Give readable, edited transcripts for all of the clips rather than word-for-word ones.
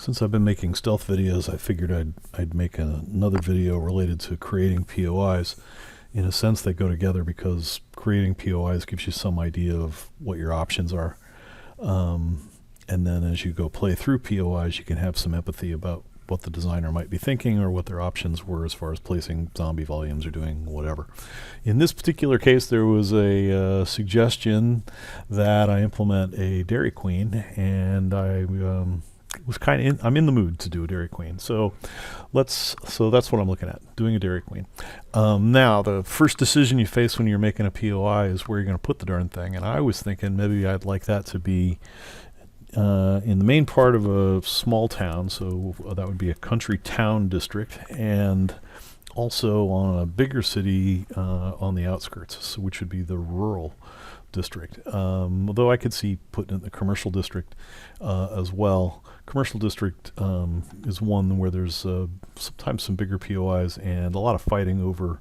Since I've been making stealth videos, I figured I'd make another video related to creating POIs. In a sense, they go together because creating POIs gives you some idea of what your options are. And then as you go play through POIs, you can have some empathy about what the designer might be thinking or what their options were as far as placing zombie volumes or doing whatever. In this particular case, there was a suggestion that I implement a Dairy Queen, and I was I'm in the mood to do a Dairy Queen. So that's what I'm looking at, doing a Dairy Queen. Now, the first decision you face when you're making a POI is where you're going to put the darn thing. And I was thinking maybe I'd like that to be in the main part of a small town, so that would be a country town district, and also on a bigger city on the outskirts, which would be the rural district. Although I could see putting it in the commercial district as well. Commercial district is one where there's sometimes some bigger POIs and a lot of fighting over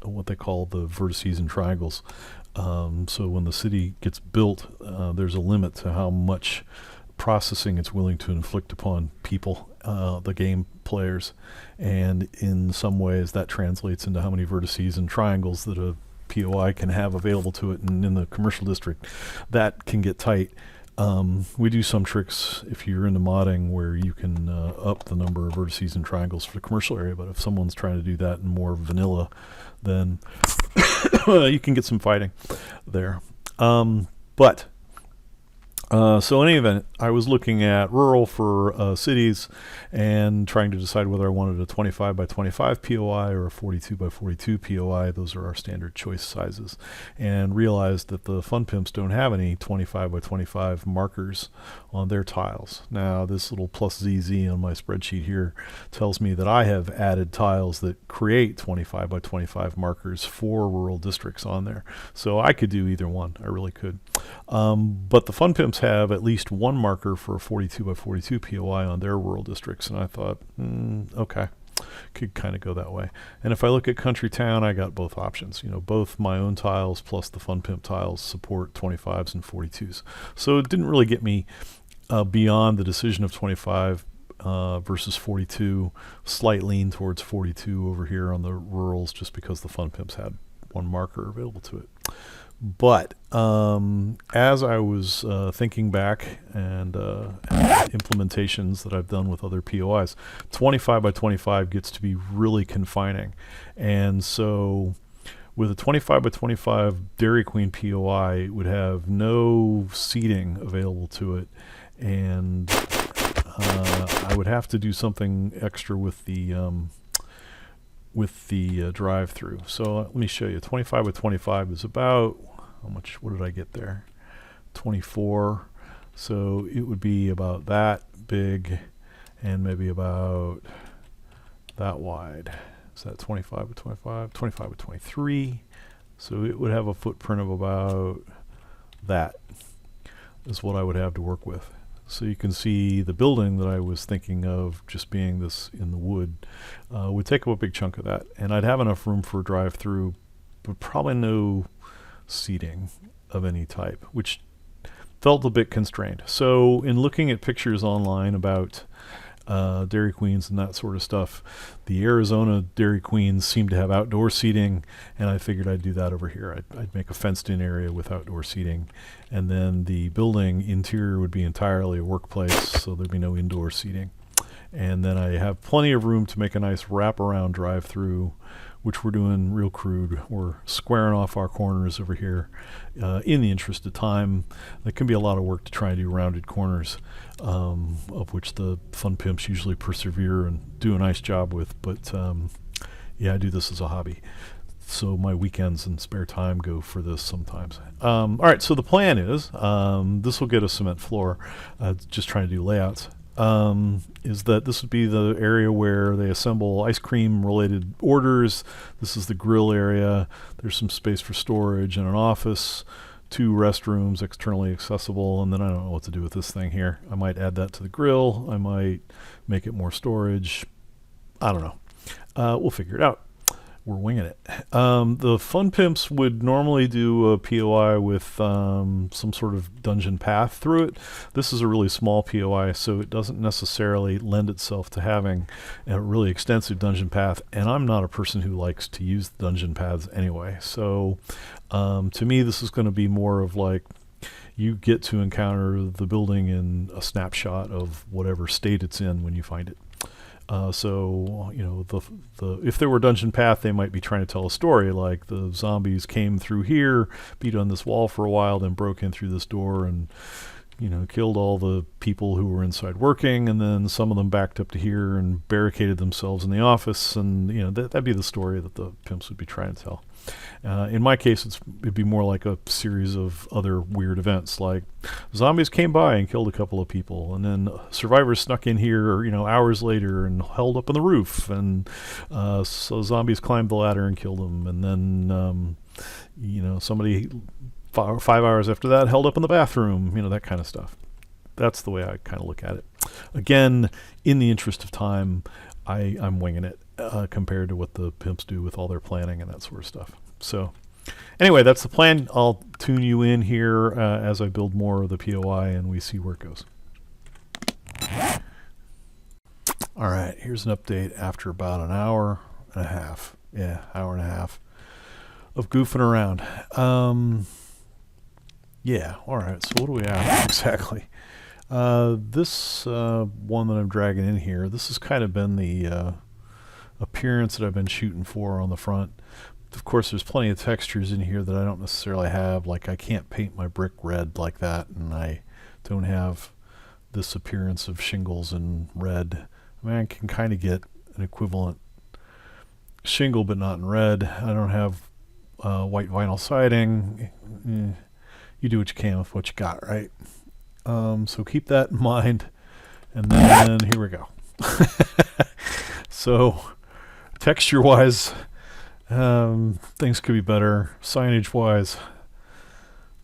what they call the vertices and triangles. So when the city gets built, there's a limit to how much processing it's willing to inflict upon people, the game players, and in some ways that translates into how many vertices and triangles that a POI can have available to it. And in the commercial district, that can get tight. We do some tricks if you're into modding where you can up the number of vertices and triangles for the commercial area, but if someone's trying to do that in more vanilla, then you can get some fighting there. So in any event, I was looking at rural for cities and trying to decide whether I wanted a 25 by 25 POI or a 42 by 42 POI. Those are our standard choice sizes. And realized that the Fun Pimps don't have any 25 by 25 markers on their tiles. Now, this little plus ZZ on my spreadsheet here tells me that I have added tiles that create 25 by 25 markers for rural districts on there. So I could do either one. I really could. But the Fun Pimps have at least one marker for a 42 by 42 POI on their rural districts, and I thought, okay, could kind of go that way. And if I look at Country Town, I got both options. You know, both my own tiles plus the Fun Pimp tiles support 25s and 42s. So it didn't really get me beyond the decision of 25 versus 42. Slight lean towards 42 over here on the rurals, just because the Fun Pimps had one marker available to it. But as I was thinking back and implementations that I've done with other POIs, 25 by 25 gets to be really confining. And so with a 25 by 25 Dairy Queen POI, it would have no seating available to it. And I would have to do something extra with the drive-through. So let me show you. 25 by 25 is about, how much, what did I get there? 24. So it would be about that big and maybe about that wide. Is that 25 by 25? 25 by 23. So it would have a footprint of about that is what I would have to work with. So you can see the building that I was thinking of just being this in the wood would take up a big chunk of that. And I'd have enough room for a drive-through, but probably no seating of any type, which felt a bit constrained. So in looking at pictures online about Dairy Queens and that sort of stuff, the Arizona Dairy Queens seem to have outdoor seating, and I figured I'd do that over here. I'd make a fenced-in area with outdoor seating, and then the building interior would be entirely a workplace, so there'd be no indoor seating. And then I have plenty of room to make a nice wraparound drive-through, which we're doing real crude. We're squaring off our corners over here in the interest of time. That can be a lot of work to try and do rounded corners, of which the Fun Pimps usually persevere and do a nice job with. But yeah, I do this as a hobby. So my weekends and spare time go for this sometimes. All right, so the plan is, this will get a cement floor, just trying to do layouts. Is that this would be the area where they assemble ice cream related orders. This is the grill area. There's some space for storage and an office, 2 restrooms externally accessible, and then I don't know what to do with this thing here. I might add that to the grill. I might make it more storage. I don't know. We'll figure it out. we're winging it. The Fun Pimps would normally do a POI with some sort of dungeon path through it. This is a really small POI, so it doesn't necessarily lend itself to having a really extensive dungeon path, and I'm not a person who likes to use the dungeon paths anyway. So to me, this is going to be more of like, you get to encounter the building in a snapshot of whatever state it's in when you find it. So you know, the if there were dungeon path, they might be trying to tell a story like the zombies came through here, beat on this wall for a while, then broke in through this door and, you know, killed all the people who were inside working, and then some of them backed up to here and barricaded themselves in the office, and you know, that'd be the story that the pimps would be trying to tell. In my case, it'd be more like a series of other weird events, like zombies came by and killed a couple of people, and then survivors snuck in here, you know, hours later and held up on the roof, and so zombies climbed the ladder and killed them, and then you know, somebody 5 hours after that held up in the bathroom, you know, that kind of stuff. That's the way I kind of look at it. Again, in the interest of time, I'm winging it compared to what the pimps do with all their planning and that sort of stuff. So anyway, that's the plan. I'll tune you in here as I build more of the POI and we see where it goes. All right, here's an update after about an hour and a half. Yeah, hour and a half of goofing around. Yeah, all right, so what do we have exactly? This one that I'm dragging in here, this has kind of been the appearance that I've been shooting for on the front. Of course, there's plenty of textures in here that I don't necessarily have. Like, I can't paint my brick red like that, and I don't have this appearance of shingles in red. I mean, I can kind of get an equivalent shingle, but not in red. I don't have white vinyl siding. You do what you can with what you got, right? So keep that in mind. And then here we go. So texture-wise, things could be better. Signage-wise,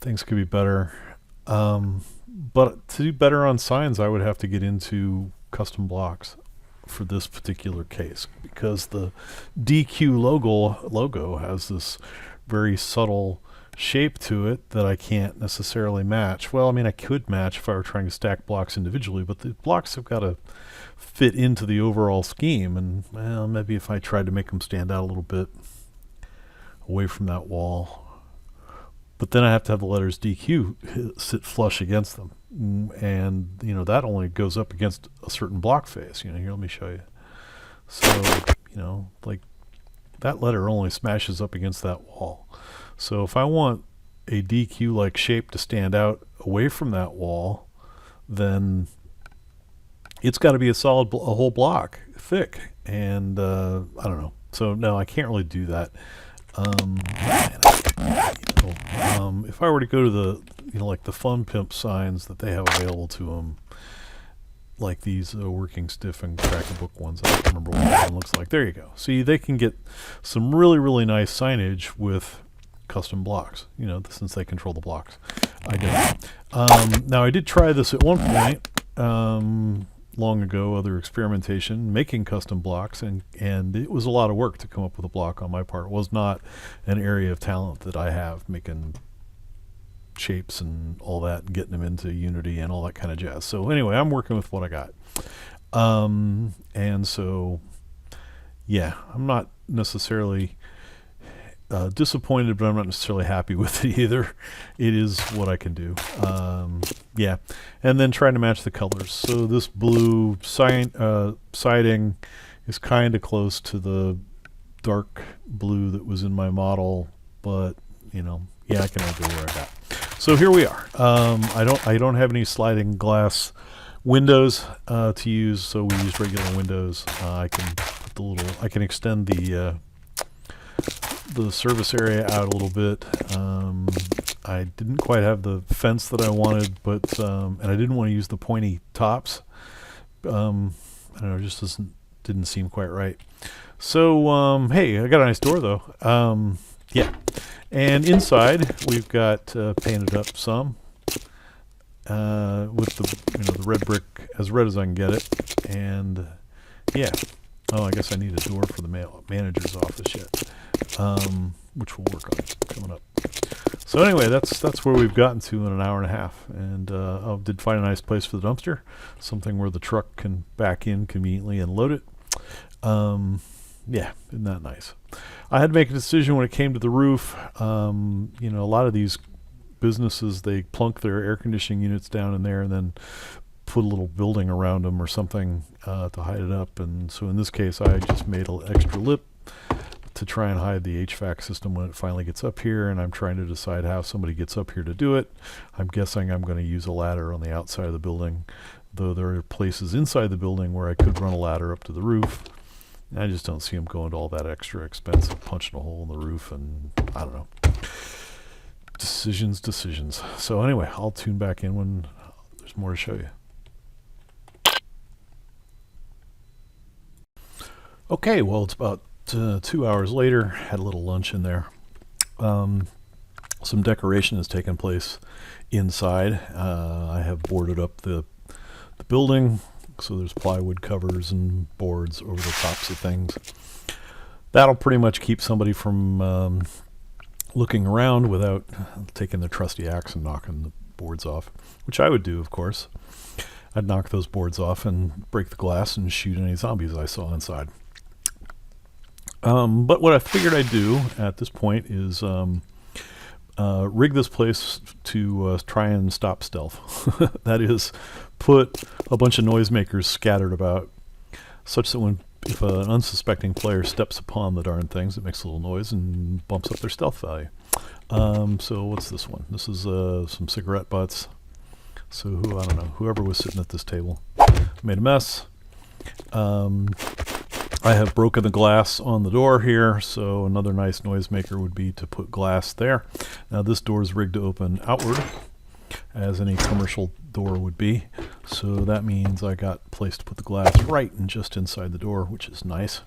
things could be better. But to do better on signs, I would have to get into custom blocks for this particular case, because the DQ logo has this very subtle shape to it that I can't necessarily match. Well, I mean, I could match if I were trying to stack blocks individually, but the blocks have got to fit into the overall scheme, and well, maybe if I tried to make them stand out a little bit away from that wall, but then I have to have the letters DQ sit flush against them, and you know, that only goes up against a certain block face. You know, here, let me show you. So, you know, like that letter only smashes up against that wall. So if I want a DQ-like shape to stand out away from that wall, then it's got to be a solid, a whole block thick. And I don't know. So no, I can't really do that. If I were to go to the, you know, like the Fun Pimp signs that they have available to them, like these working stiff and crack-a-book ones, I don't remember what that one looks like. There you go. See, they can get some really, really nice signage with custom blocks, you know, since they control the blocks. I don't. Now, I did try this at one point long ago, other experimentation, making custom blocks, and it was a lot of work to come up with a block on my part. It was not an area of talent that I have, making shapes and all that, and getting them into Unity and all that kind of jazz. So anyway, I'm working with what I got. And so, yeah, I'm not necessarily disappointed, but I'm not necessarily happy with it either. It is what I can do. Yeah, and then trying to match the colors. So this blue siding is kind of close to the dark blue that was in my model, but you know, yeah, I can only go where I got. So here we are. I don't have any sliding glass windows to use, so we use regular windows. I can put the little, I can extend the service area out a little bit. I didn't quite have the fence that I wanted, but and I didn't want to use the pointy tops. I don't know, it just didn't seem quite right. So hey, I got a nice door though. Yeah, and inside we've got painted up some with the, you know, the red brick, as red as I can get it, and yeah. Oh, I guess I need a door for the manager's office yet, which we'll work on coming up. So anyway, that's where we've gotten to in an hour and a half, and I did find a nice place for the dumpster, something where the truck can back in conveniently and load it. Yeah, isn't that nice? I had to make a decision when it came to the roof. You know, a lot of these businesses, they plunk their air conditioning units down in there and then put a little building around them or something to hide it up. And so in this case, I just made an extra lip to try and hide the HVAC system when it finally gets up here, and I'm trying to decide how somebody gets up here to do it. I'm guessing I'm going to use a ladder on the outside of the building, though there are places inside the building where I could run a ladder up to the roof. I just don't see them going to all that extra expense of punching a hole in the roof, and I don't know. Decisions. So anyway, I'll tune back in when there's more to show you. Okay, well, it's about 2 hours later. Had a little lunch in there. Some decoration has taken place inside. I have boarded up the building, so there's plywood covers and boards over the tops of things. That'll pretty much keep somebody from looking around without taking their trusty axe and knocking the boards off, which I would do, of course. I'd knock those boards off and break the glass and shoot any zombies I saw inside. But what I figured I'd do at this point is rig this place to try and stop stealth. That is, put a bunch of noisemakers scattered about, such that if an unsuspecting player steps upon the darn things, it makes a little noise and bumps up their stealth value. So what's this one? This is some cigarette butts. So I don't know, whoever was sitting at this table made a mess. I have broken the glass on the door here, so another nice noisemaker would be to put glass there. Now this door is rigged to open outward, as any commercial door would be. So that means I got a place to put the glass right and just inside the door, which is nice.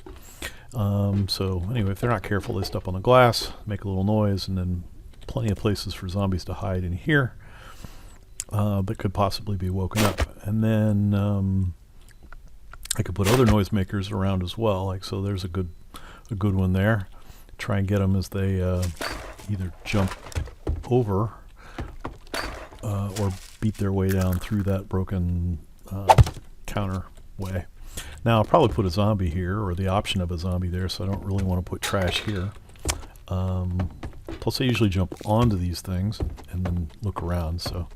So anyway, if they're not careful, they step on the glass, make a little noise, and then plenty of places for zombies to hide in here that could possibly be woken up. And then I could put other noisemakers around as well, like so. There's a good one there. Try and get them as they either jump over or beat their way down through that broken counter way. Now I'll probably put a zombie here, or the option of a zombie there, so I don't really want to put trash here. Plus I usually jump onto these things and then look around, so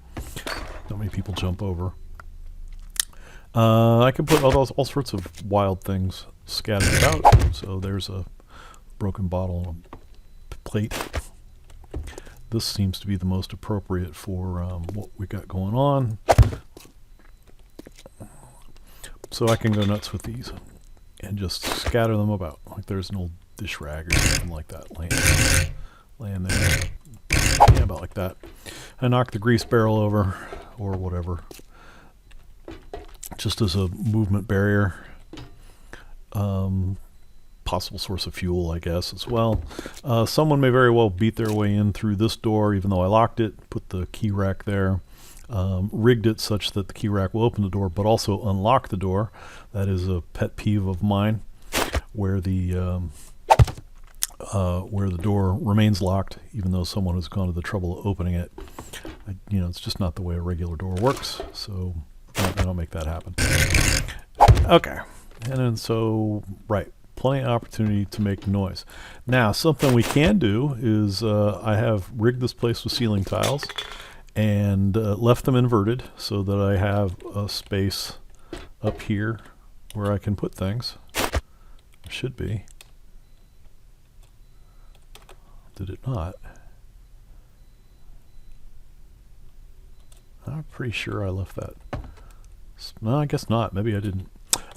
not many people jump over. I can put all sorts of wild things scattered about. So there's a broken bottle and a plate. This seems to be the most appropriate for what we got going on. So I can go nuts with these and just scatter them about. Like there's an old dish rag or something like that laying there. Yeah, about like that. I knock the grease barrel over or whatever, just as a movement barrier. Possible source of fuel, I guess, as well. Someone may very well beat their way in through this door, even though I locked it, put the key rack there, rigged it such that the key rack will open the door, but also unlock the door. That is a pet peeve of mine, where the door remains locked, even though someone has gone to the trouble of opening it. It's just not the way a regular door works, so I don't make that happen. Okay, and then right, plenty of opportunity to make noise. Now, something we can do is I have rigged this place with ceiling tiles and left them inverted so that I have a space up here where I can put things. Should be. Did it not? I'm pretty sure I left that. No, I guess not. Maybe I didn't.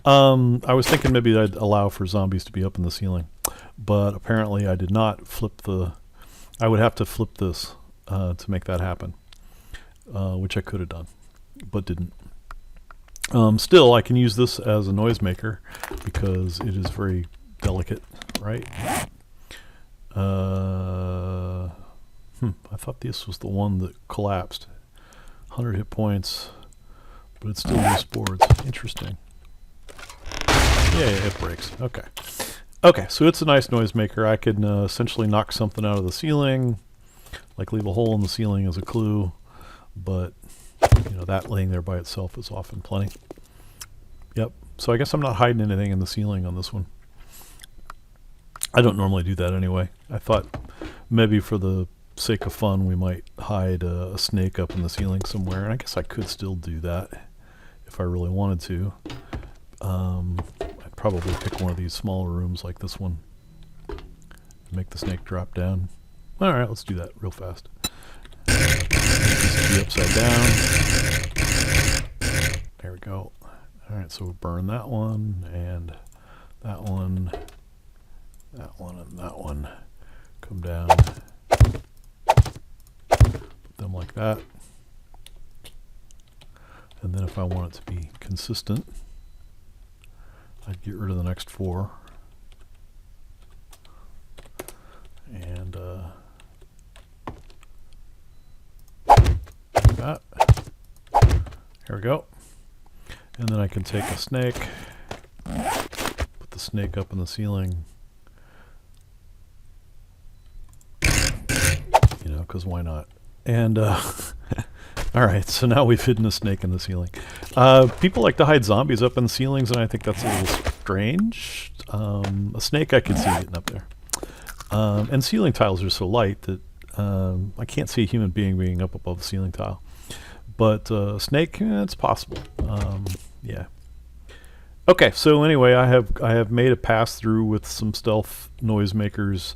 I was thinking maybe I'd allow for zombies to be up in the ceiling, but apparently I did not flip I would have to flip this to make that happen, which I could have done, but didn't. Still, I can use this as a noisemaker because it is very delicate, right? I thought this was the one that collapsed. 100 hit points, but it's still loose boards. Interesting. Yeah, it breaks. Okay. Okay, so it's a nice noisemaker. I can essentially knock something out of the ceiling, like leave a hole in the ceiling as a clue, but you know, that laying there by itself is often plenty. Yep. So I guess I'm not hiding anything in the ceiling on this one. I don't normally do that anyway. I thought maybe for the sake of fun we might hide a snake up in the ceiling somewhere, and I guess I could still do that if I really wanted to. I'd probably pick one of these smaller rooms like this one and make the snake drop down. Alright, let's do that real fast. This will be upside down. There we go. Alright, so we'll burn that one, and that one, that one, and that one. Come down. Put them like that. And then if I want it to be consistent, I'd get rid of the next 4. And like that. Here we go. And then I can take a snake, put the snake up in the ceiling, you know, because why not? And alright, so now we've hidden a snake in the ceiling. People like to hide zombies up in the ceilings, and I think that's a little strange. A snake I can see getting up there. And ceiling tiles are so light that I can't see a human being up above the ceiling tile. But snake, it's possible. Yeah. Okay, so anyway, I have made a pass through with some stealth noisemakers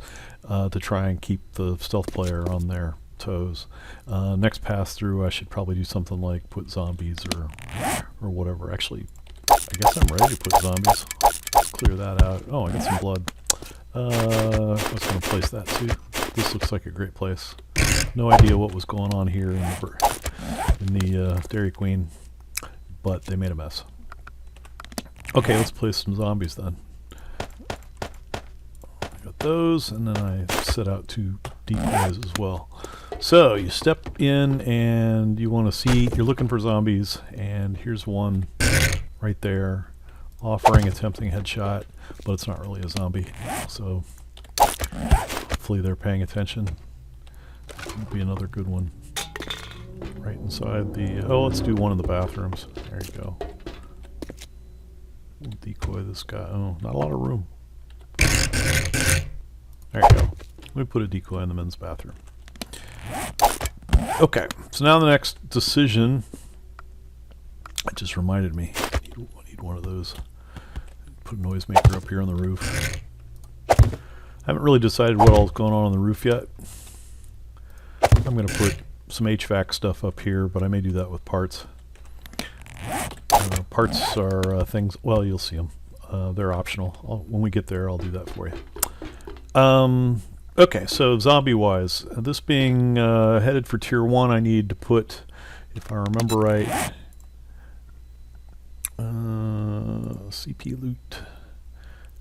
to try and keep the stealth player on their toes. Next pass through, I should probably do something like put zombies or whatever. Actually, I guess I'm ready to put zombies. Let's clear that out. Oh, I got some blood. I was going to place that too. This looks like a great place. No idea what was going on here in the Dairy Queen, but they made a mess. Okay, let's place some zombies then. I got those, and then I set out 2 decoys as well. So you step in and you want to see, you're looking for zombies, and here's one right there, offering a tempting headshot, but it's not really a zombie. So hopefully they're paying attention. That'll be another good one. Right inside the, oh, let's do one in the bathrooms. There you go. We'll decoy this guy. Oh, not a lot of room. There you go. Let me put a decoy in the men's bathroom. Okay, so now the next decision, it just reminded me, I need one of those. Put a noisemaker up here on the roof. I haven't really decided what all's going on the roof yet. I'm going to put some HVAC stuff up here, but I may do that with parts. Parts are things, well, you'll see them. They're optional. When we get there, I'll do that for you. Okay, so zombie-wise, this being headed for Tier 1, I need to put, if I remember right, CP loot.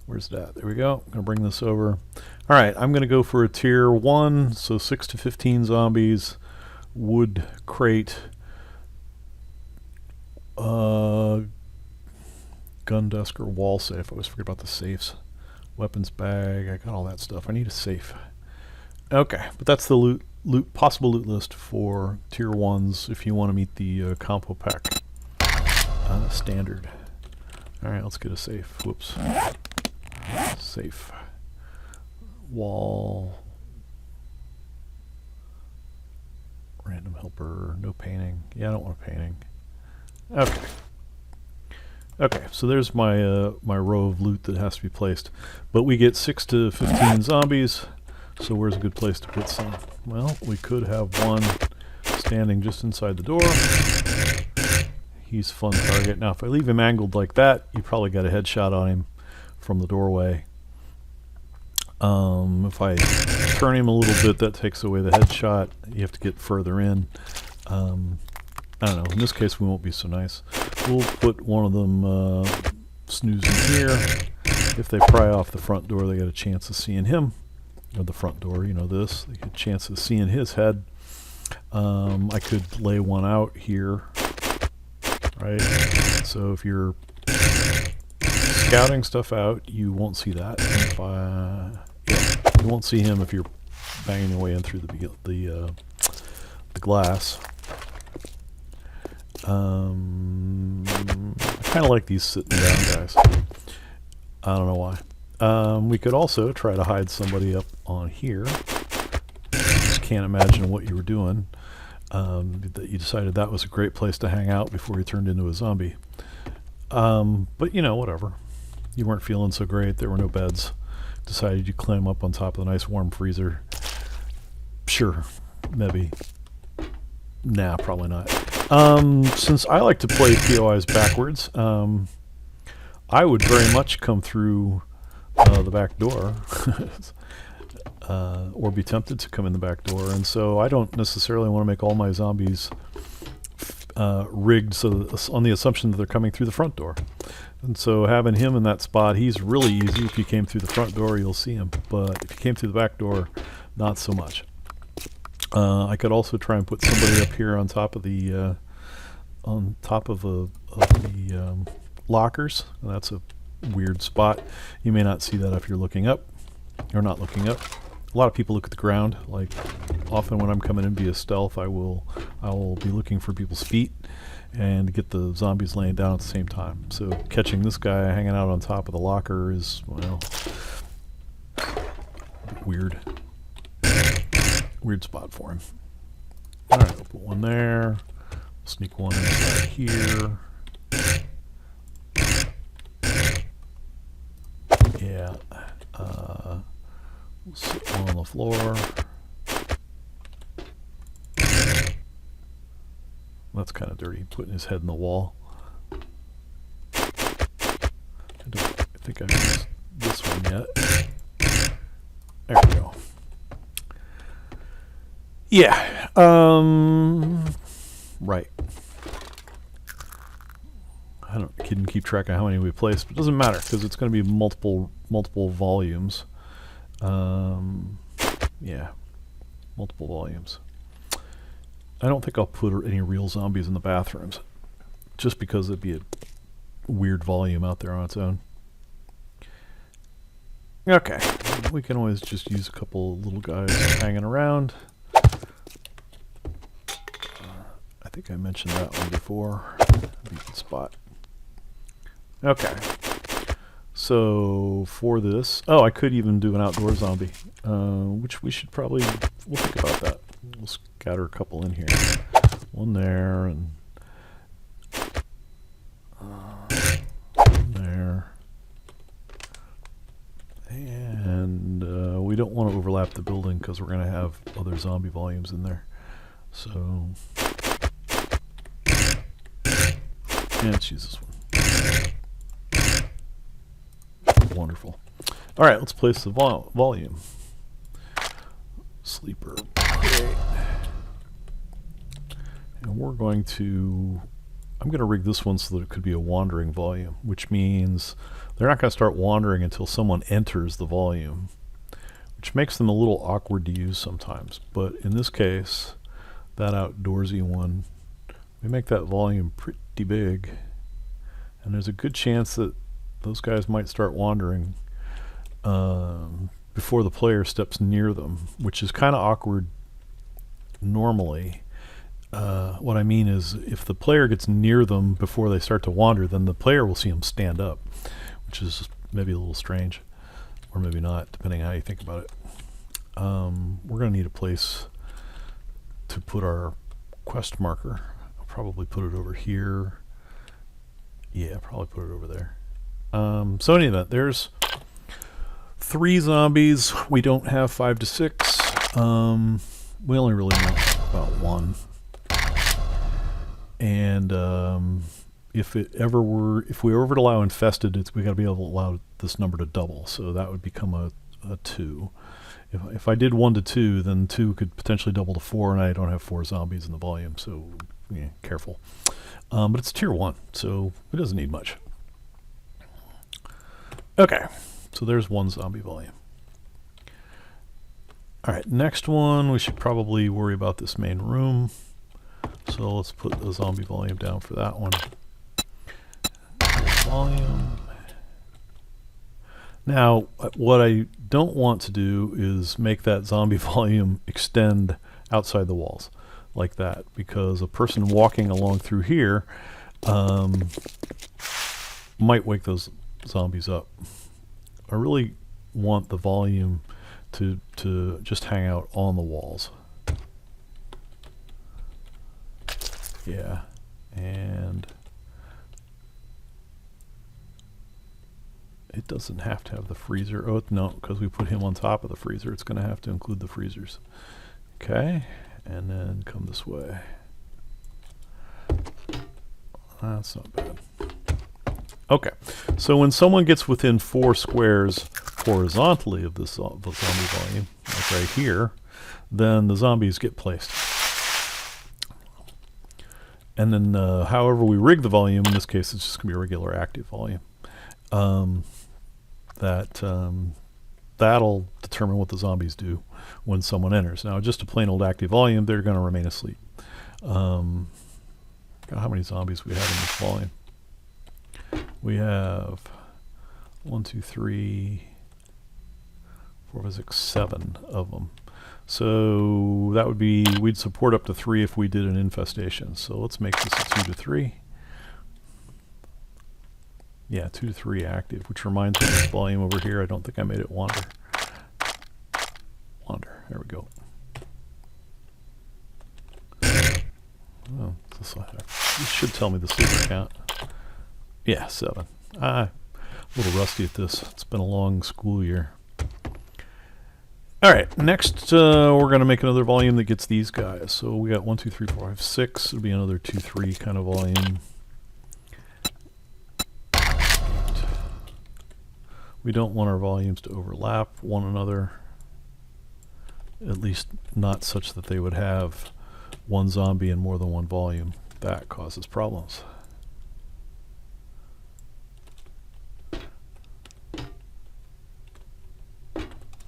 Where's that? There we go. I'm going to bring this over. Alright, I'm going to go for a Tier 1, so 6 to 15 zombies, wood crate, gun desk or wall safe. I always forget about the safes. Weapons bag, I got all that stuff. I need a safe. Okay, but that's the possible loot list for Tier 1s if you want to meet the compo pack standard. Alright, let's get a safe. Whoops. Safe. Wall. Random helper. No painting. Yeah, I don't want a painting. Okay. Okay, so there's my my row of loot that has to be placed. But we get 6 to 15 zombies, so where's a good place to put some? Well, we could have one standing just inside the door. He's a fun target. Now, if I leave him angled like that, you probably got a headshot on him from the doorway. If I turn him a little bit, that takes away the headshot. You have to get further in. I don't know. In this case, we won't be so nice. We'll put one of them snoozing here. If they pry off the front door, they get a chance of seeing him. Or the front door, you know this. They get a chance of seeing his head. I could lay one out here. Right? So if you're scouting stuff out, you won't see that. If you won't see him if you're banging your way in through the glass. I kind of like these sitting down guys. I don't know why. We could also try to hide somebody up on here. Just can't imagine what you were doing. That you decided that was a great place to hang out before you turned into a zombie. But you know, whatever. You weren't feeling so great. There were no beds. Decided you'd climb up on top of the nice warm freezer. Sure, maybe. Nah, probably not. Since I like to play POIs backwards, I would very much come through the back door. Or be tempted to come in the back door, and so I don't necessarily want to make all my zombies rigged so on the assumption that they're coming through the front door. And so having him in that spot, he's really easy. If you came through the front door, you'll see him, but if you came through the back door, not so much. I could also try and put somebody up here on top of the lockers. That's a weird spot. You may not see that if you're looking up or not looking up. A lot of people look at the ground. Like often when I'm coming in via stealth, I will be looking for people's feet and get the zombies laying down at the same time. So catching this guy hanging out on top of the locker is, well, weird. Weird spot for him. All right, I'll put one there. Sneak one in right here. Yeah. We'll sit one on the floor. That's kind of dirty, putting his head in the wall. I think I missed this one yet. There we go. Yeah. Right. I didn't keep track of how many we placed, but it doesn't matter because it's going to be multiple volumes. Yeah, multiple volumes. I don't think I'll put any real zombies in the bathrooms, just because it'd be a weird volume out there on its own. Okay, we can always just use a couple little guys hanging around. I think I mentioned that one before. Be a good spot. Okay. So for this, I could even do an outdoor zombie, which we'll think about that. We'll scatter a couple in here. One there and one there. And we don't want to overlap the building because we're going to have other zombie volumes in there. So, and let's use this one. Wonderful. All right, let's place the volume. Sleeper. Great. And I'm going to rig this one so that it could be a wandering volume, which means they're not going to start wandering until someone enters the volume, which makes them a little awkward to use sometimes. But in this case, that outdoorsy one, we make that volume pretty big, and there's a good chance that those guys might start wandering before the player steps near them, which is kind of awkward normally. What I mean is if the player gets near them before they start to wander, then the player will see them stand up, which is maybe a little strange, or maybe not, depending on how you think about it. We're going to need a place to put our quest marker. I'll probably put it over here. Yeah, probably put it over there. So in any event, there's 3 zombies. We don't have 5 to 6. We only really want about 1. And if we were to allow infested, we got to be able to allow this number to double. So that would become a 2. If I did 1 to 2, then 2 could potentially double to 4, and I don't have 4 zombies in the volume. So yeah, careful. But it's tier 1, so it doesn't need much. Okay, so there's 1 zombie volume. Alright, next one, we should probably worry about this main room. So let's put the zombie volume down for that one. Volume. Now, what I don't want to do is make that zombie volume extend outside the walls like that, because a person walking along through here might wake those zombies up. I really want the volume to just hang out on the walls. Yeah, and it doesn't have to have the freezer. Oh, no, because we put him on top of the freezer. It's going to have to include the freezers. Okay, and then come this way. That's not bad. Okay, so when someone gets within 4 squares horizontally of this the zombie volume, like right here, then the zombies get placed. And then however we rig the volume, in this case it's just going to be a regular active volume. That'll determine what the zombies do when someone enters. Now, just a plain old active volume, they're going to remain asleep. How many zombies we have in this volume? We have 1, 2, 3, 4, 5, 6, 7 of them. So that would be, we'd support up to 3 if we did an infestation. So let's make this a 2 to 3. Yeah, 2 to 3 active, which reminds me of this volume over here. I don't think I made it wander. Wander, there we go. Oh, this should tell me the sleeper count. Yeah, 7. A little rusty at this. It's been a long school year. All right, next we're going to make another volume that gets these guys. So we got 1, 2, 3, 4, 5, 6. It'll be another 2, 3 kind of volume. We don't want our volumes to overlap one another, at least not such that they would have one zombie in more than one volume. That causes problems.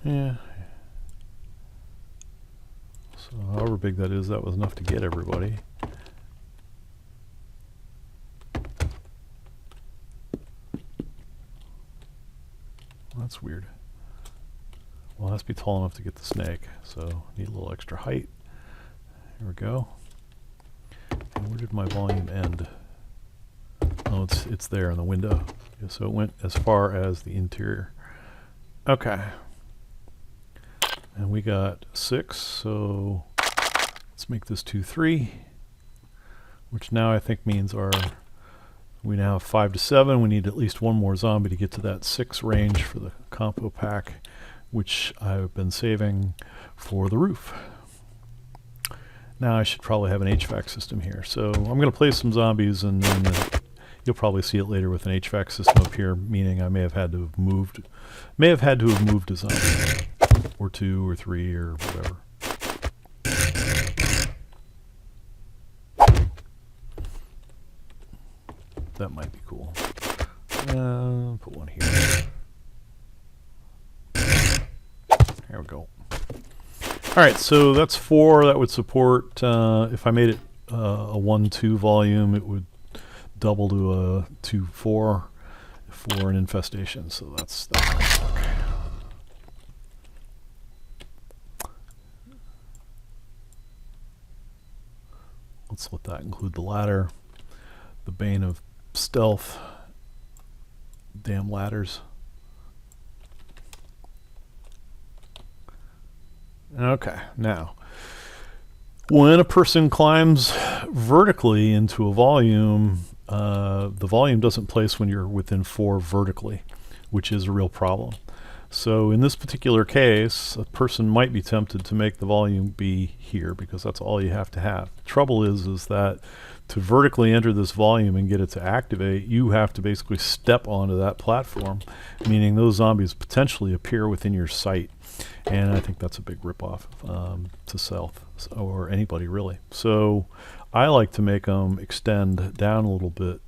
Yeah. So however big that is, that was enough to get everybody. That's weird. Well, it has to be tall enough to get the snake, so need a little extra height. Here we go. And where did my volume end? Oh, it's there in the window. Yeah, so it went as far as the interior. Okay. And we got 6, so let's make this 2, 3, which now I think means we now have 5 to 7. We need at least one more zombie to get to that 6 range for the compo pack, which I've been saving for the roof. Now I should probably have an HVAC system here. So I'm going to place some zombies, and then you'll probably see it later with an HVAC system up here, meaning I may have had to have moved a zombie, or 2 or 3 or whatever. That might be cool. Put one here. There we go. All right, so that's 4. That would support, if I made it a 1-2 volume, it would double to a 2-4 for an infestation. So that's going to work. Let's let that include the ladder, the bane of stealth, damn ladders. Okay, now when a person climbs vertically into a volume, the volume doesn't place when you're within 4 vertically, which is a real problem. So in this particular case, a person might be tempted to make the volume be here, because that's all you have to have. The trouble is that to vertically enter this volume and get it to activate, you have to basically step onto that platform, meaning those zombies potentially appear within your sight. And I think that's a big ripoff to Stealth, or anybody really. So I like to make them extend down a little bit.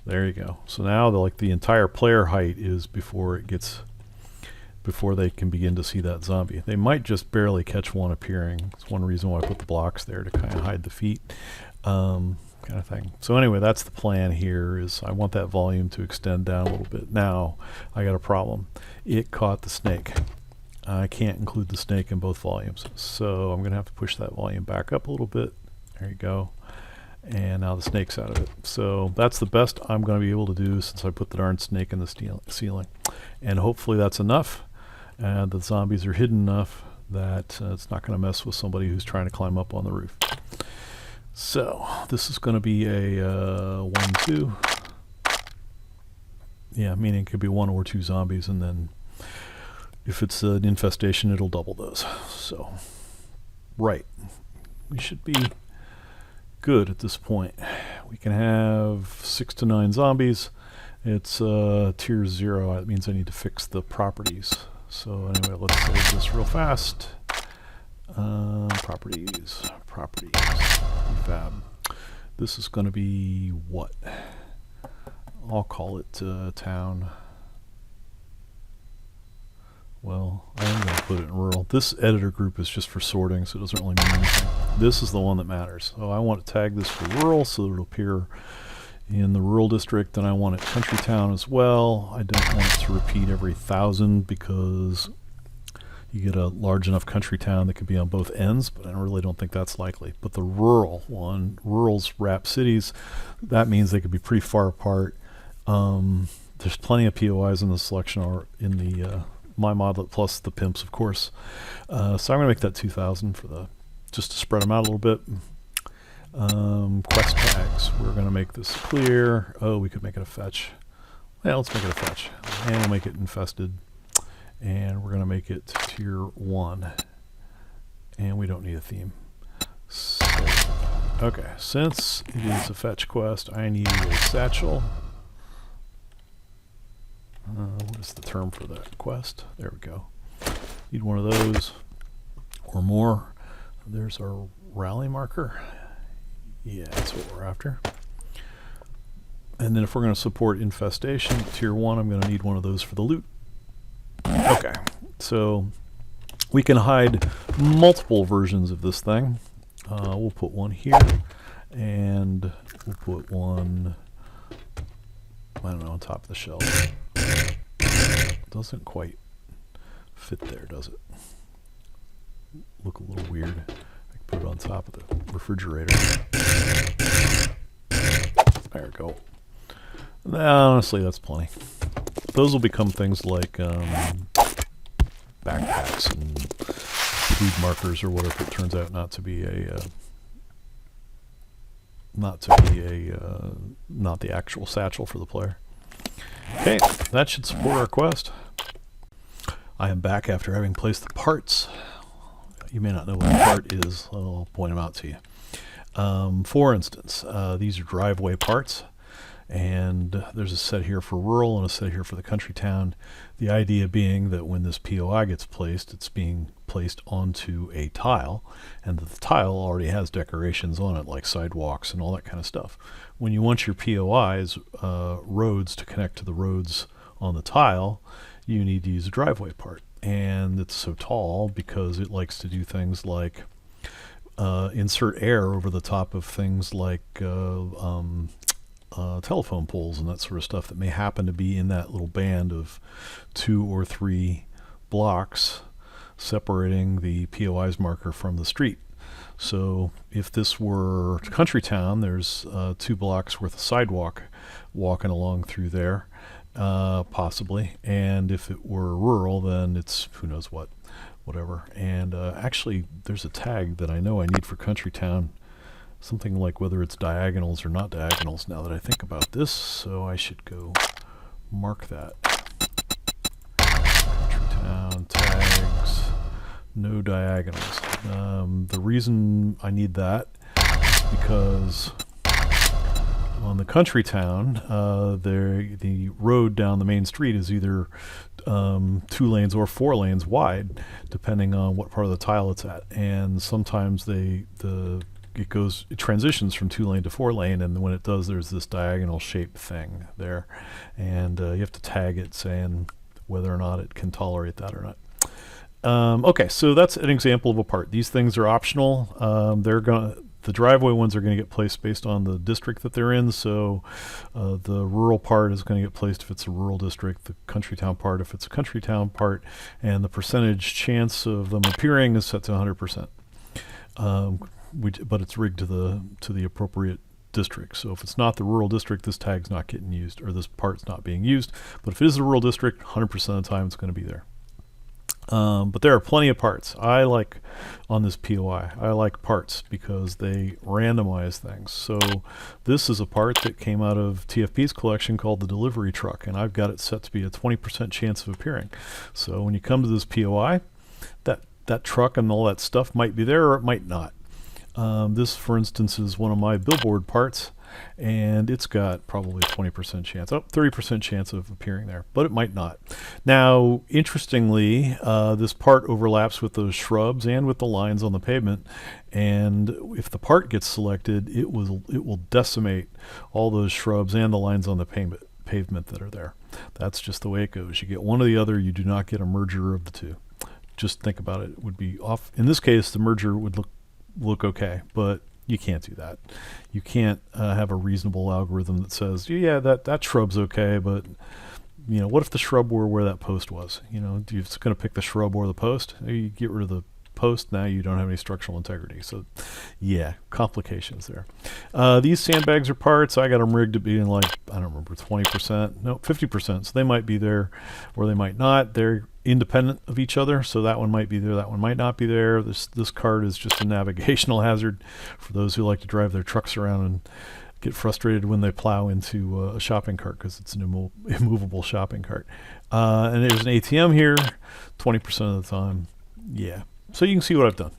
There you go. So now the entire player height is before they can begin to see that zombie. They might just barely catch one appearing. It's one reason why I put the blocks there, to kind of hide the feet. kind of thing. So anyway, that's the plan here. Is I want that volume to extend down a little bit. Now I got a problem. It caught the snake. I can't include the snake in both volumes, so I'm going to have to push that volume back up a little bit. There you go. And now the snake's out of it. So that's the best I'm going to be able to do since I put the darn snake in the ceiling. And hopefully that's enough. And the zombies are hidden enough that it's not going to mess with somebody who's trying to climb up on the roof. So this is going to be a 1, 2. Yeah, meaning it could be 1 or 2 zombies, and then if it's an infestation, it'll double those. So, right. We should be good at this point. We can have 6 to 9 zombies. It's tier 0. That means I need to fix the properties. So anyway, let's save this real fast. Properties. Prefab. This is going to be what? I'll call it town. Well, I am going to put it in rural. This editor group is just for sorting, so it doesn't really mean anything. This is the one that matters. So I want to tag this for rural so that it'll appear in the rural district, and I want it country town as well. I don't want it to repeat every 1,000 because you get a large enough country town that could be on both ends, but I really don't think that's likely. But the rural one, rurals wrap cities, that means they could be pretty far apart. There's plenty of POIs in the selection or in the my modelet plus the pimps, of course. So I'm going to make that 2,000 for the just to spread them out a little bit. Quest tags. We're going to make this clear. Oh, we could make it a fetch. Yeah, let's make it a fetch, and we'll make it infested. And we're going to make it tier 1. And we don't need a theme. So, okay, since it is a fetch quest, I need a satchel. What is the term for that quest? There we go. Need one of those or more. There's our rally marker. Yeah, that's what we're after. And then if we're going to support infestation, tier 1, I'm going to need one of those for the loot. Okay, so we can hide multiple versions of this thing. We'll put one here, and we'll put one, I don't know, on top of the shelf. Doesn't quite fit there, does it? Look a little weird. I can put it on top of the refrigerator. There we go. Honestly, that's plenty. Those will become things like backpacks and food markers or whatever it turns out not to be a not the actual satchel for the player. Okay, that should support our quest. I am back after having placed the parts. You may not know what a part is. I'll point them out to you. For instance, these are driveway parts, and there's a set here for rural and a set here for the country town. The idea being that when this POI gets placed, it's being placed onto a tile, and that the tile already has decorations on it like sidewalks and all that kind of stuff. When you want your POIs, roads to connect to the roads on the tile, you need to use a driveway part. And it's so tall because it likes to do things like insert air over the top of things like telephone poles and that sort of stuff that may happen to be in that little band of 2 or 3 blocks separating the POI's marker from the street. So if this were country town, there's 2 blocks worth of sidewalk walking along through there, possibly. And if it were rural, then it's who knows what, whatever. And actually, there's a tag that I know I need for country town, something like whether it's diagonals or not diagonals now that I think about this. So I should go mark that. Country town tags. No diagonals. The reason I need that is because on the country town, the road down the main street is either 2 lanes or 4 lanes wide, depending on what part of the tile it's at. And sometimes it transitions from 2 lane to 4 lane, and when it does, there's this diagonal shape thing there, and you have to tag it saying whether or not it can tolerate that or not. Okay, so that's an example of a part. These things are optional. the driveway ones are going to get placed based on the district that they're in. So the rural part is going to get placed if it's a rural district, the country town part if it's a country town part, and the percentage chance of them appearing is set to 100%. But it's rigged to the appropriate district. So if it's not the rural district, this tag's not getting used, or this part's not being used. But if it is the rural district, 100% of the time it's going to be there. But there are plenty of parts. I like, on this POI, I like parts because they randomize things. So this is a part that came out of TFP's collection called the delivery truck, and I've got it set to be a 20% chance of appearing. So when you come to this POI, that truck and all that stuff might be there or it might not. This, for instance, is one of my billboard parts, and it's got probably a 20% chance, 30% chance of appearing there, but it might not. Now, interestingly, this part overlaps with those shrubs and with the lines on the pavement, and if the part gets selected, it will decimate all those shrubs and the lines on the pavement that are there. That's just the way it goes. You get one or the other, you do not get a merger of the two. Just think about it. It would be off. In this case, the merger would look okay, but you can't do that. You can't have a reasonable algorithm that says, yeah, that shrub's okay, but what if the shrub were where that post was? You're just going to pick the shrub or the post. You get rid of the post, now you don't have any structural integrity. So yeah, complications there. These sandbags are parts. I got them rigged to being like, I don't remember, 20%, no, 50%. So they might be there or they might not. They're independent of each other, so that one might be there, that one might not be there. This cart is just a navigational hazard for those who like to drive their trucks around and get frustrated when they plow into a shopping cart because it's an immovable shopping cart. And there's an ATM here, 20% of the time. Yeah, so you can see what I've done.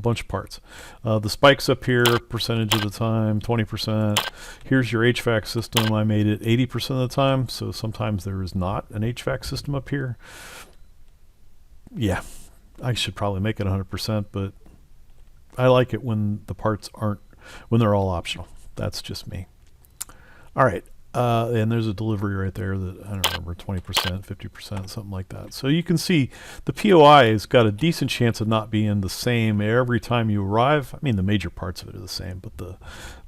Bunch of parts. The spikes up here, percentage of the time, 20%. Here's your HVAC system. I made it 80% of the time, so sometimes there is not an HVAC system up here. Yeah, I should probably make it 100%, but I like it when the parts when they're all optional. That's just me. All right. And there's a delivery right there that, I don't remember, 20%, 50%, something like that. So you can see the POI has got a decent chance of not being the same every time you arrive. I mean, the major parts of it are the same, but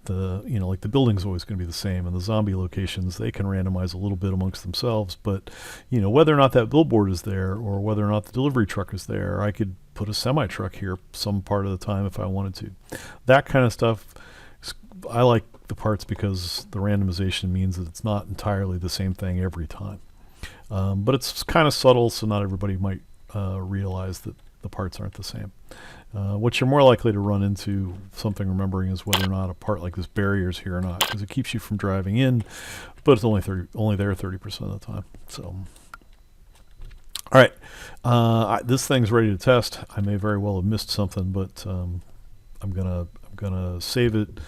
like the building's always going to be the same, and the zombie locations, they can randomize a little bit amongst themselves. But, whether or not that billboard is there or whether or not the delivery truck is there, I could put a semi-truck here some part of the time if I wanted to. That kind of stuff, I like the parts because the randomization means that it's not entirely the same thing every time. But it's kind of subtle, so not everybody might realize that the parts aren't the same. What you're more likely to run into, something remembering, is whether or not a part like this barrier is here or not, because it keeps you from driving in, but it's only there 30% of the time. So, all right, this thing's ready to test. I may very well have missed something, but I'm gonna save it,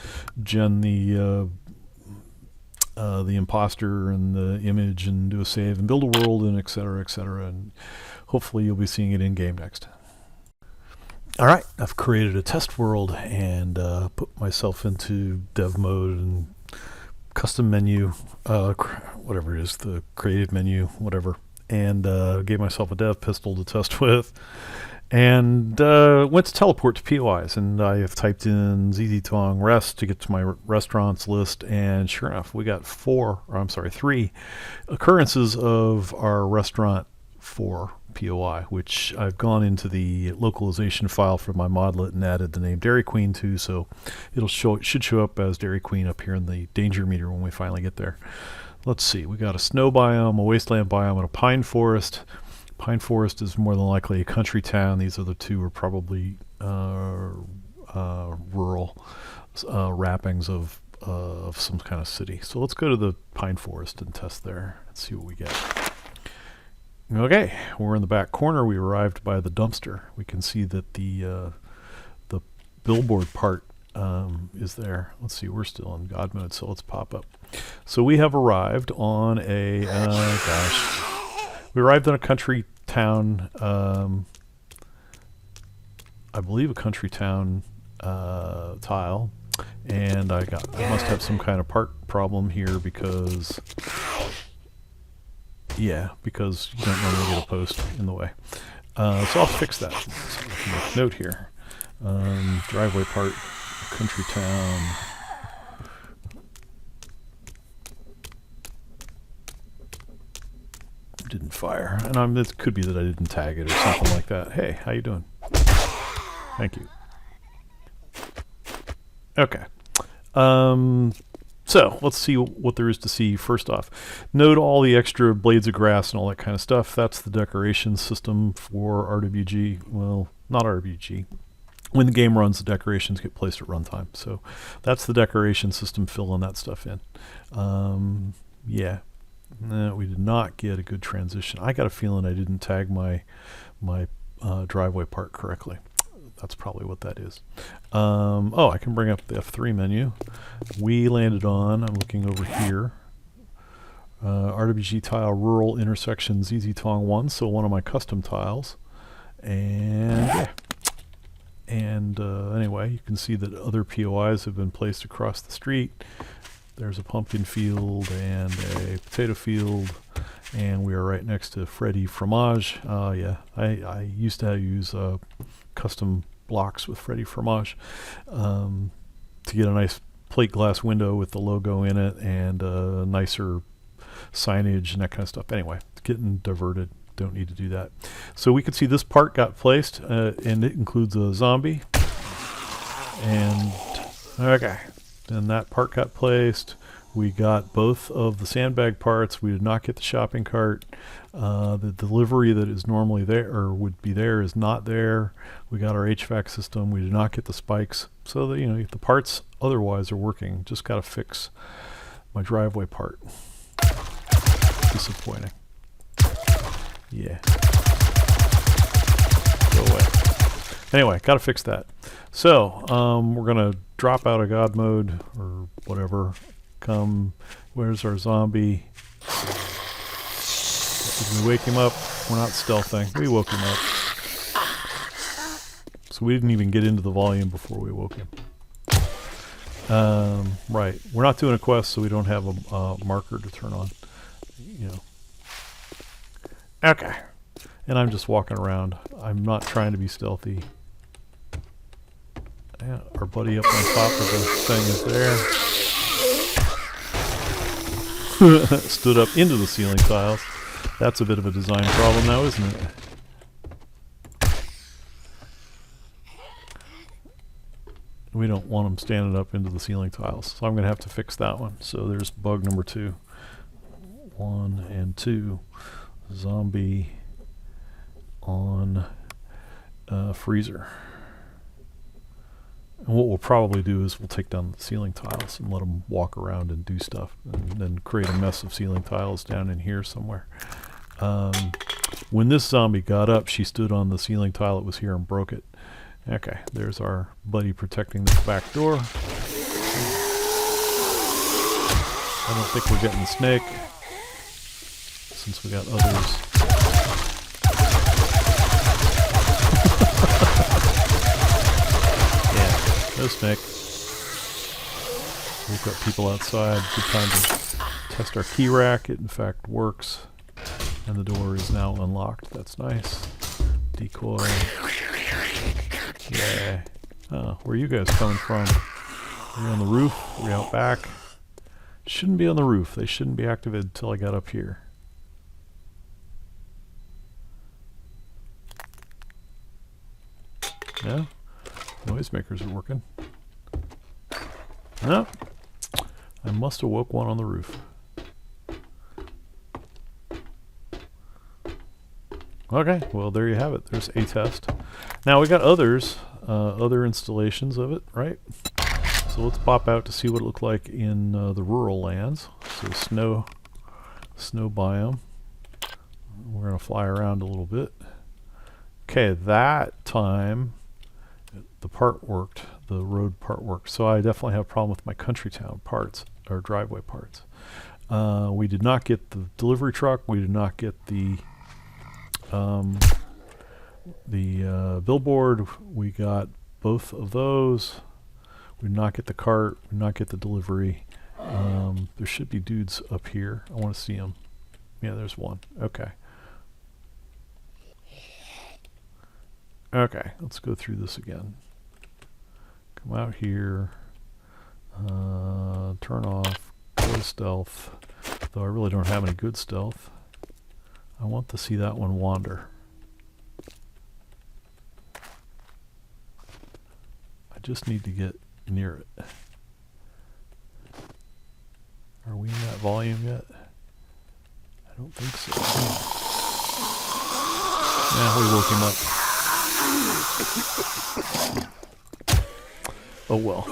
gen the imposter and the image, and do a save and build a world, and et cetera, and hopefully you'll be seeing it in game next. All right, I've created a test world and put myself into dev mode and custom menu, whatever it is, the creative menu, whatever, and gave myself a dev pistol to test with, and went to teleport to POIs, and I have typed in ZZ Tong rest to get to my restaurants list, and sure enough, we got 3 occurrences of our restaurant 4 POI, which I've gone into the localization file for my modlet and added the name Dairy Queen to, so it should show up as Dairy Queen up here in the danger meter when we finally get there. Let's see, we got a snow biome, a wasteland biome, and a pine forest. Pine forest is more than likely a country town. These other two are probably rural wrappings of some kind of city. So let's go to the pine forest and test there and see what we get. Okay, we're in the back corner. We arrived by the dumpster. We can see that the billboard part is there. Let's see, we're still in God mode, so let's pop up. So we have arrived on a, we arrived in a country town, I believe a country town tile, and I must have some kind of part problem here because, because you don't normally get a post in the way. So I'll fix that. So make a note here. Driveway part Country Town. Didn't fire, and it could be that I didn't tag it or something like that. Hey, how you doing? Thank you. Okay. So let's see what there is to see. First off, note all the extra blades of grass and all that kind of stuff. That's the decoration system for RWG. Well, not RWG. When the game runs, the decorations get placed at runtime. So that's the decoration system, filling that stuff in. Yeah. No, we did not get a good transition. I got a feeling I didn't tag my driveway part correctly. That's probably what that is. Oh, I can bring up the F3 menu. We landed on, I'm looking over here, RWG tile rural intersection ZZ Tong 1, so one of my custom tiles. And yeah. And anyway, you can see that other POIs have been placed across the street. There's a pumpkin field and a potato field, and we are right next to Freddy Fromage. Yeah, I used to use custom blocks with Freddy Fromage to get a nice plate glass window with the logo in it and nicer signage and that kind of stuff. Anyway, it's getting diverted. Don't need to do that. So we could see this part got placed, and it includes a zombie. And okay. Then that part got placed. We got both of the sandbag parts. We did not get the shopping cart. The delivery that is normally there or would be there is not there. We got our HVAC system. We did not get the spikes. So that, the parts otherwise are working. Just got to fix my driveway part. Disappointing. Yeah. Go away. Anyway, got to fix that. So we're going to drop out of God mode or whatever. Where's our zombie? Did we wake him up? We're not stealthing. We woke him up. So we didn't even get into the volume before we woke him. Right. We're not doing a quest, so we don't have a marker to turn on. Okay. And I'm just walking around. I'm not trying to be stealthy. Yeah, our buddy up on top of the thing is there. Stood up into the ceiling tiles. That's a bit of a design problem now, isn't it? We don't want them standing up into the ceiling tiles, so I'm going to have to fix that one. So there's bug number 2. 1 and 2. Zombie on freezer. And what we'll probably do is we'll take down the ceiling tiles and let them walk around and do stuff, and then create a mess of ceiling tiles down in here somewhere. When this zombie got up, she stood on the ceiling tile that was here and broke it. Okay, there's our buddy protecting this back door. I don't think we're getting the snake, since we got others. No snake. We've got people outside. Good time to test our key rack. It in fact works. And the door is now unlocked. That's nice. Decoy. Yeah. Where are you guys coming from? Are you on the roof? Are we out back? Shouldn't be on the roof. They shouldn't be activated until I got up here. Yeah? Noisemakers are working. No. I must have woke one on the roof. Okay, well there you have it. There's a test. Now we got others, other installations of it, right? So let's pop out to see what it looked like in the rural lands. So snow biome. We're going to fly around a little bit. Okay, that time the part worked, the road part worked. So I definitely have a problem with my country town parts, or driveway parts. We did not get the delivery truck. We did not get the billboard. We got both of those. We did not get the cart. We did not get the delivery. There should be dudes up here. I want to see them. Yeah, there's one. Okay. Okay, let's go through this again. Come out here. Turn off. Go to stealth. Though I really don't have any good stealth. I want to see that one wander. I just need to get near it. Are we in that volume yet? I don't think so. Nah, we woke him up. Oh well.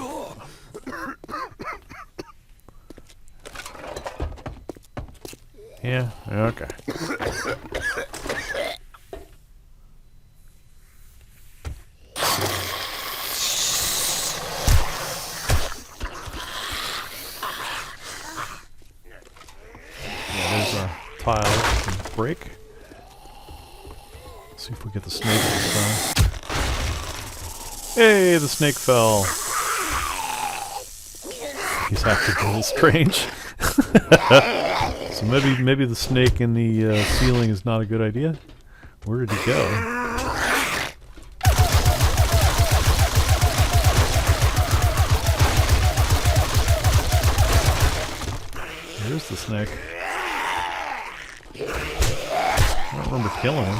Yeah, okay. There's a tile to break. Let's see if we get the snake this time. Hey, the snake fell. He's acting a little strange. So maybe the snake in the ceiling is not a good idea. Where did he go? There's the snake. I don't remember killing him.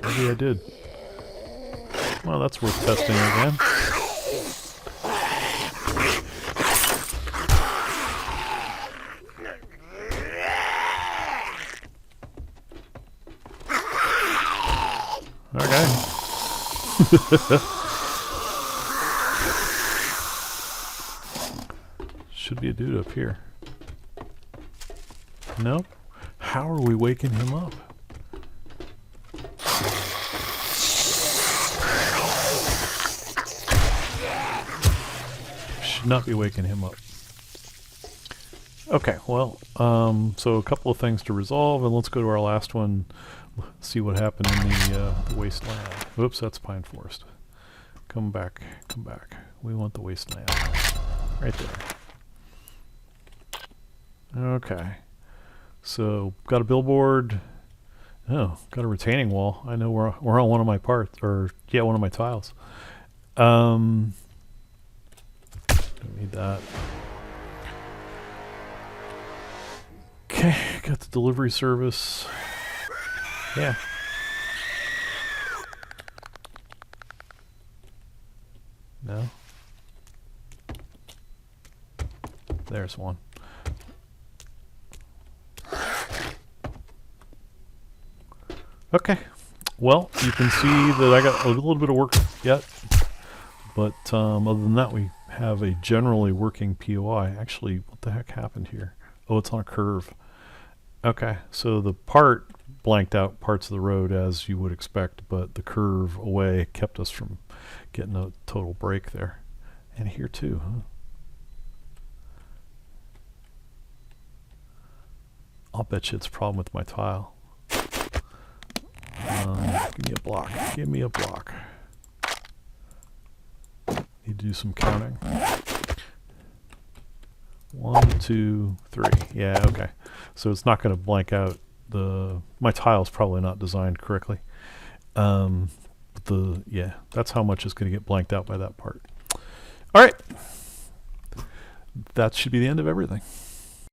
Maybe I did. Well, that's worth testing again. Okay. Should be a dude up here. No? How are we waking him up? Should not be waking him up. Okay, well, so a couple of things to resolve, and let's go to our last one. See what happened in the wasteland. Oops, that's pine forest. Come back, come back. We want the wasteland. Right there. Okay. So, got a billboard. Oh, got a retaining wall. I know we're on one of my parts, or yeah, one of my tiles. Don't need that. Okay, got the delivery service. Yeah. No. There's one. Okay. Well, you can see that I got a little bit of work yet. But other than that, we have a generally working POI. Actually, what the heck happened here? Oh, it's on a curve. Okay, so the part blanked out parts of the road as you would expect, but the curve away kept us from getting a total break there. And here too, huh? I'll bet you it's a problem with my tile. Give me a block. Give me a block. Need to do some counting. 1, 2, 3. Yeah, okay. So it's not going to blank out my tile's probably not designed correctly. Yeah, that's how much is going to get blanked out by that part. All right. That should be the end of everything.